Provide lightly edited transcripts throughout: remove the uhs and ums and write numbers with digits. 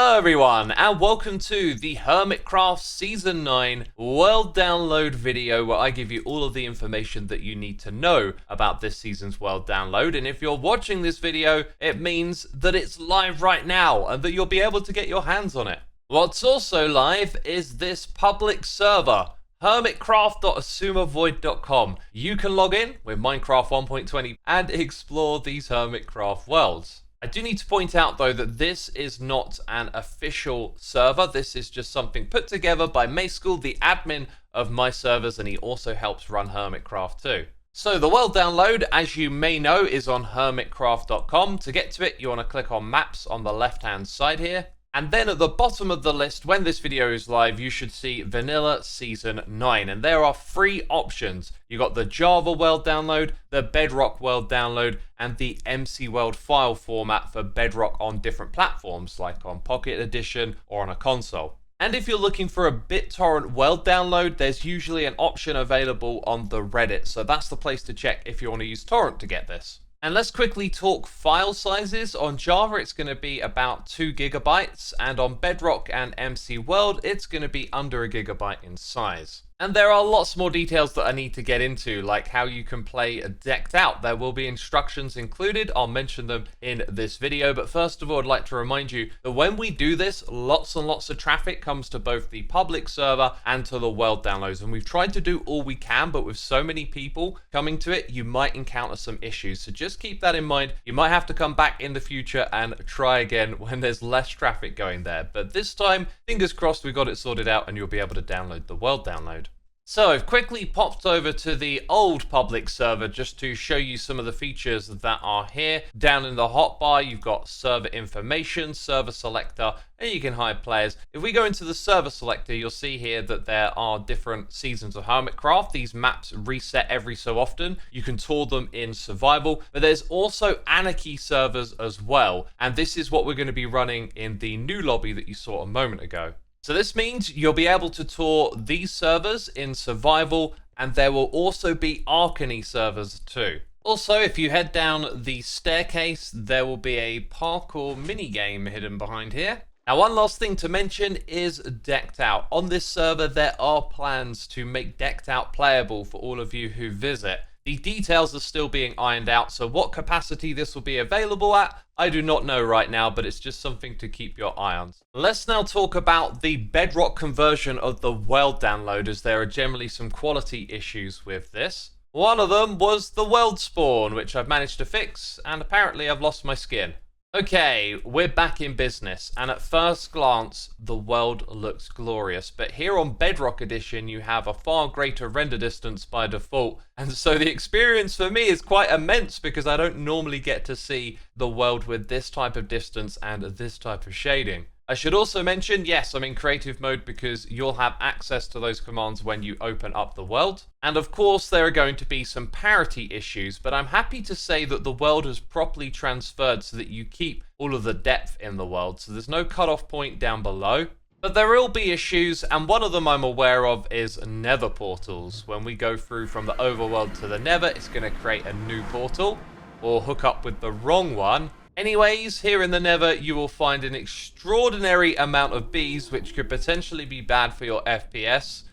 Hello everyone, and welcome to the Hermitcraft Season 9 World Download video, where I give you all of the information that you need to know about this season's World Download. And if you're watching this video, it means that it's live right now and that you'll be able to get your hands on it. What's also live is this public server, hermitcraft.xisumavoid.com. You can log in with Minecraft 1.20 and explore these Hermitcraft worlds. I do need to point out though that this is not an official server. This is just something put together by Mayschool, the admin of my servers, and he also helps run Hermitcraft too. So the world download, as you may know, is on hermitcraft.com. To get to it, you want to click on maps on the left hand side here. And then at the bottom of the list, when this video is live, you should see Vanilla Season 9. And there are three options. You got the Java World Download, the Bedrock World Download, and the MC World file format for Bedrock on different platforms, like on Pocket Edition or on a console. And if you're looking for a BitTorrent World Download, there's usually an option available on the Reddit. So that's the place to check if you want to use torrent to get this. And let's quickly talk file sizes. On Java, it's going to be about 2 gigabytes, and on Bedrock and MC World, it's going to be under 1 gigabyte in size. And there are lots more details that I need to get into, like how you can play Decked Out. There will be instructions included. I'll mention them in this video. But first of all, I'd like to remind you that when we do this, lots and lots of traffic comes to both the public server and to the world downloads. And we've tried to do all we can, but with so many people coming to it, you might encounter some issues. So just keep that in mind. You might have to come back in the future and try again when there's less traffic going there. But this time, fingers crossed, we got it sorted out and you'll be able to download the world download. So I've quickly popped over to the old public server just to show you some of the features that are here. Down in the hotbar, you've got server information, server selector, and you can hide players. If we go into the server selector, you'll see here that there are different seasons of Hermitcraft. These maps reset every so often. You can tour them in survival, but there's also anarchy servers as well. And this is what we're going to be running in the new lobby that you saw a moment ago. So this means you'll be able to tour these servers in survival, and there will also be Arcany servers too. Also, if you head down the staircase, there will be a parkour minigame hidden behind here. Now, one last thing to mention is Decked Out. On this server, there are plans to make Decked Out playable for all of you who visit. The details are still being ironed out, so what capacity this will be available at, I do not know right now, but it's just something to keep your eye on. Let's now talk about the Bedrock conversion of the world download, as there are generally some quality issues with this. One of them was the world spawn, which I've managed to fix, and apparently I've lost my skin. Okay, we're back in business, and at first glance, the world looks glorious. But here on Bedrock Edition, you have a far greater render distance by default, and so the experience for me is quite immense because I don't normally get to see the world with this type of distance and this type of shading. I should also mention, yes, I'm in creative mode because you'll have access to those commands when you open up the world. And of course, there are going to be some parity issues, but I'm happy to say that the world has properly transferred so that you keep all of the depth in the world. So there's no cutoff point down below. But there will be issues, and one of them I'm aware of is nether portals. When we go through from the overworld to the nether, it's going to create a new portal or hook up with the wrong one. Anyways, here in the nether, you will find an extraordinary amount of bees, which could potentially be bad for your FPS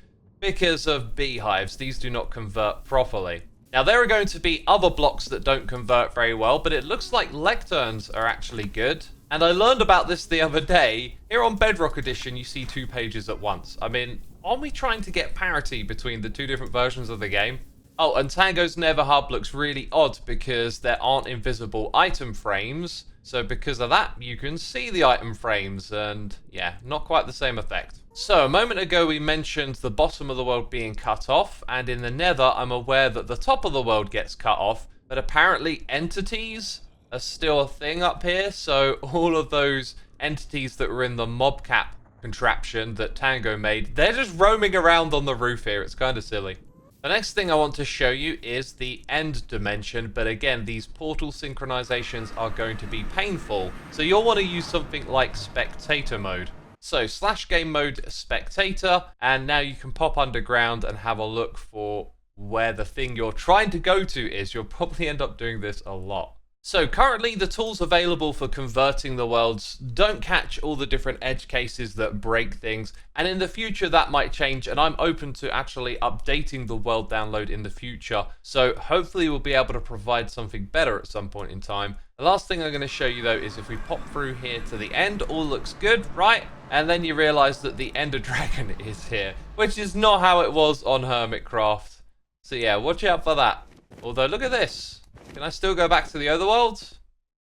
because of beehives. These do not convert properly. Now, there are going to be other blocks that don't convert very well, but it looks like lecterns are actually good. And I learned about this the other day. Here on Bedrock Edition, you see 2 pages at once. I mean, aren't we trying to get parity between the 2 different versions of the game? Oh, and Tango's Nether Hub looks really odd because there aren't invisible item frames. So because of that, you can see the item frames and yeah, not quite the same effect. So a moment ago, we mentioned the bottom of the world being cut off. And in the Nether, I'm aware that the top of the world gets cut off. But apparently entities are still a thing up here. So all of those entities that were in the mobcap contraption that Tango made, they're just roaming around on the roof here. It's kind of silly. The next thing I want to show you is the end dimension, but again, these portal synchronizations are going to be painful, so you'll want to use something like spectator mode. So /game mode spectator, and now you can pop underground and have a look for where the thing you're trying to go to is. You'll probably end up doing this a lot. So currently the tools available for converting the worlds don't catch all the different edge cases that break things, and in the future that might change, and I'm open to actually updating the world download in the future, so hopefully we'll be able to provide something better at some point in time. The last thing I'm going to show you though is if we pop through here to the end, all looks good, right? And then you realize that the Ender Dragon is here, which is not how it was on Hermitcraft. So yeah, watch out for that. Although look at this. Can I still go back to the other world?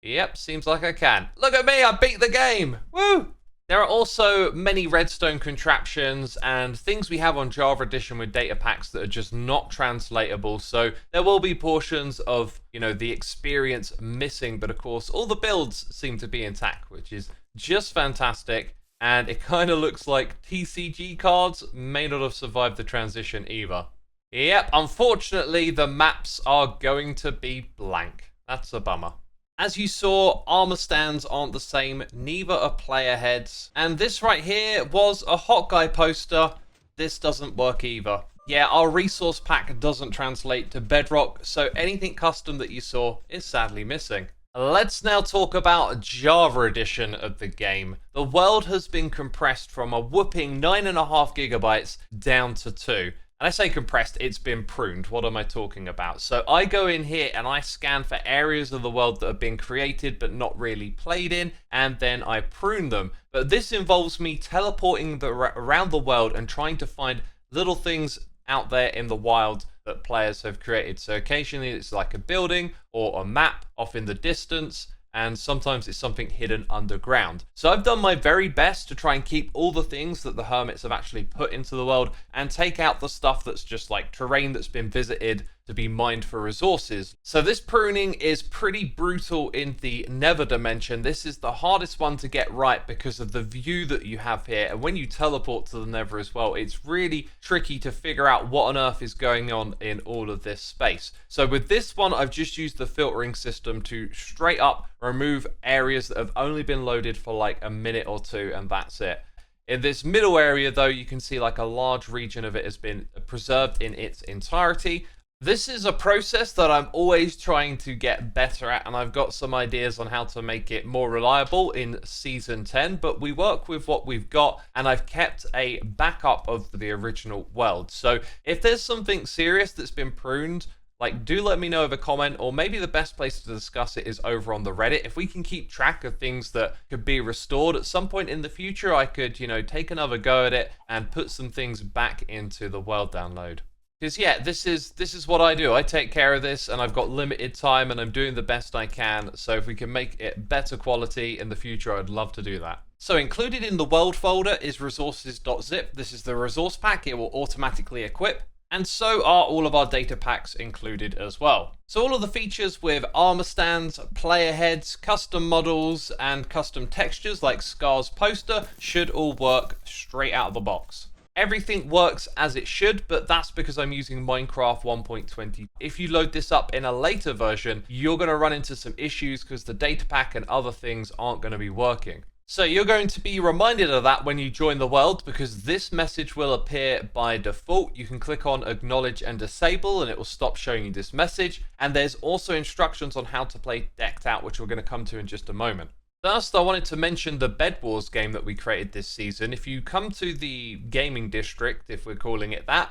Yep, seems like I can. Look at me, I beat the game! Woo! There are also many redstone contraptions and things we have on Java Edition with data packs that are just not translatable, so there will be portions of, the experience missing, but of course all the builds seem to be intact, which is just fantastic, and it kind of looks like TCG cards may not have survived the transition either. Yep, unfortunately the maps are going to be blank. That's a bummer. As you saw, armor stands aren't the same, neither are player heads. And this right here was a hot guy poster. This doesn't work either. Yeah, our resource pack doesn't translate to Bedrock, so anything custom that you saw is sadly missing. Let's now talk about Java Edition of the game. The world has been compressed from a whopping 9.5 gigabytes down to 2. And I say compressed, it's been pruned. What am I talking about? So I go in here and I scan for areas of the world that have been created but not really played in, and then I prune them. But this involves me teleporting around the world and trying to find little things out there in the wild that players have created. So occasionally it's like a building or a map off in the distance, and sometimes it's something hidden underground. So I've done my very best to try and keep all the things that the hermits have actually put into the world and take out the stuff that's just like terrain that's been visited to be mined for resources. So this pruning is pretty brutal in the Nether dimension. This is the hardest one to get right because of the view that you have here, and when you teleport to the Nether as well, it's really tricky to figure out what on earth is going on in all of this space. So with this one, I've just used the filtering system to straight up remove areas that have only been loaded for like a minute or two, and that's it. In this middle area though, you can see like a large region of it has been preserved in its entirety. This is a process that I'm always trying to get better at, and I've got some ideas on how to make it more reliable in Season 10, but we work with what we've got, and I've kept a backup of the original world. So if there's something serious that's been pruned, like, do let me know in a comment, or maybe the best place to discuss it is over on the Reddit. If we can keep track of things that could be restored at some point in the future, I could, take another go at it and put some things back into the world download. Because yeah, this is what I do. I take care of this, and I've got limited time, and I'm doing the best I can. So if we can make it better quality in the future, I'd love to do that. So included in the world folder is resources.zip. This is the resource pack. It will automatically equip. And so are all of our data packs included as well. So all of the features with armor stands, player heads, custom models, and custom textures like Scar's poster should all work straight out of the box. Everything works as it should, but that's because I'm using Minecraft 1.20. If you load this up in a later version, you're going to run into some issues because the data pack and other things aren't going to be working. So you're going to be reminded of that when you join the world, because this message will appear by default. You can click on acknowledge and disable and it will stop showing you this message. And there's also instructions on how to play decked out, which we're going to come to in just a moment. First, I wanted to mention the Bedwars game that we created this season. If you come to the gaming district, if we're calling it that,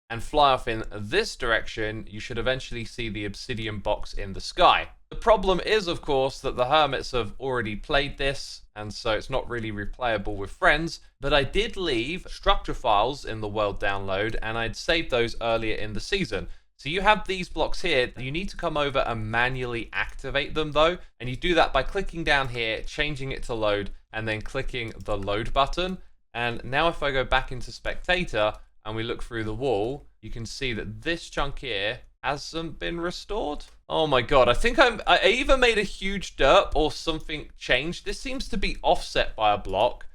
and fly off in this direction, you should eventually see the obsidian box in the sky. The problem is, of course, that the hermits have already played this, and so it's not really replayable with friends, but I did leave structure files in the world download, and I'd saved those earlier in the season. So you have these blocks here. You need to come over and manually activate them though, and you do that by clicking down here, changing it to load, and then clicking the load button. And now if I go back into spectator and we look through the wall, you can see that this chunk here hasn't been restored. Oh my god, I think I either made a huge derp or something changed. This seems to be offset by a block.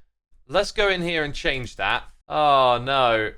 Let's go in here and change that. Oh no,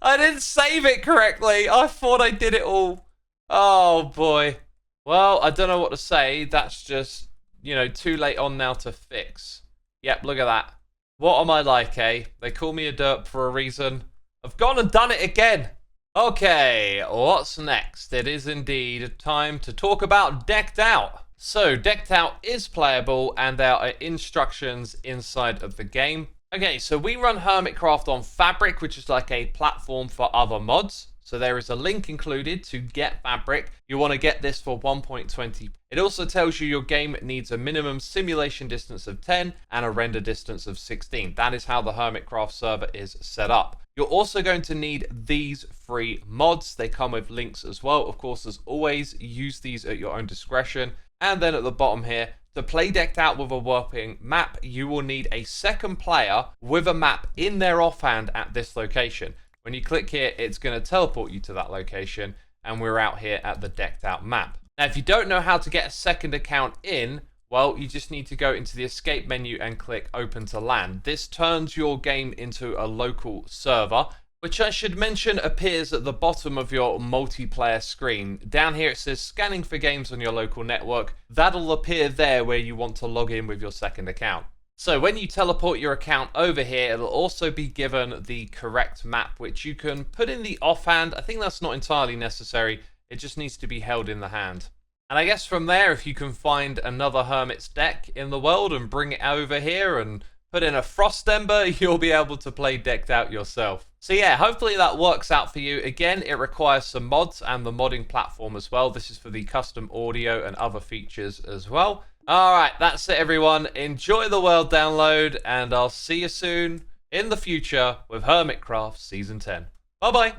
I didn't save it correctly. I thought I did it all. Oh boy. Well, I don't know what to say. That's just, too late on now to fix. Yep, look at that. What am I like, eh? They call me a derp for a reason. I've gone and done it again. Okay, what's next? It is indeed time to talk about Decked Out. So, Decked Out is playable, and there are instructions inside of the game. Okay, so we run Hermitcraft on Fabric, which is like a platform for other mods. So there is a link included to get Fabric. You want to get this for 1.20. It also tells you your game needs a minimum simulation distance of 10 and a render distance of 16. That is how the Hermitcraft server is set up. You're also going to need these free mods. They come with links as well. Of course, as always, use these at your own discretion. And then at the bottom here, to play Decked Out with a working map, you will need a second player with a map in their offhand at this location. When you click here, it's going to teleport you to that location, and we're out here at the Decked Out map. Now, if you don't know how to get a second account in, well, you just need to go into the escape menu and click open to LAN. This turns your game into a local server, which I should mention appears at the bottom of your multiplayer screen. Down here it says scanning for games on your local network. That'll appear there where you want to log in with your second account. So when you teleport your account over here, it'll also be given the correct map, which you can put in the offhand. I think that's not entirely necessary. It just needs to be held in the hand. And I guess from there, if you can find another Hermit's deck in the world and bring it over here and put in a Frost Ember, you'll be able to play Decked Out yourself. So yeah, hopefully that works out for you. Again, it requires some mods and the modding platform as well. This is for the custom audio and other features as well. Alright, that's it everyone. Enjoy the world download, and I'll see you soon in the future with Hermitcraft Season 10. Bye bye!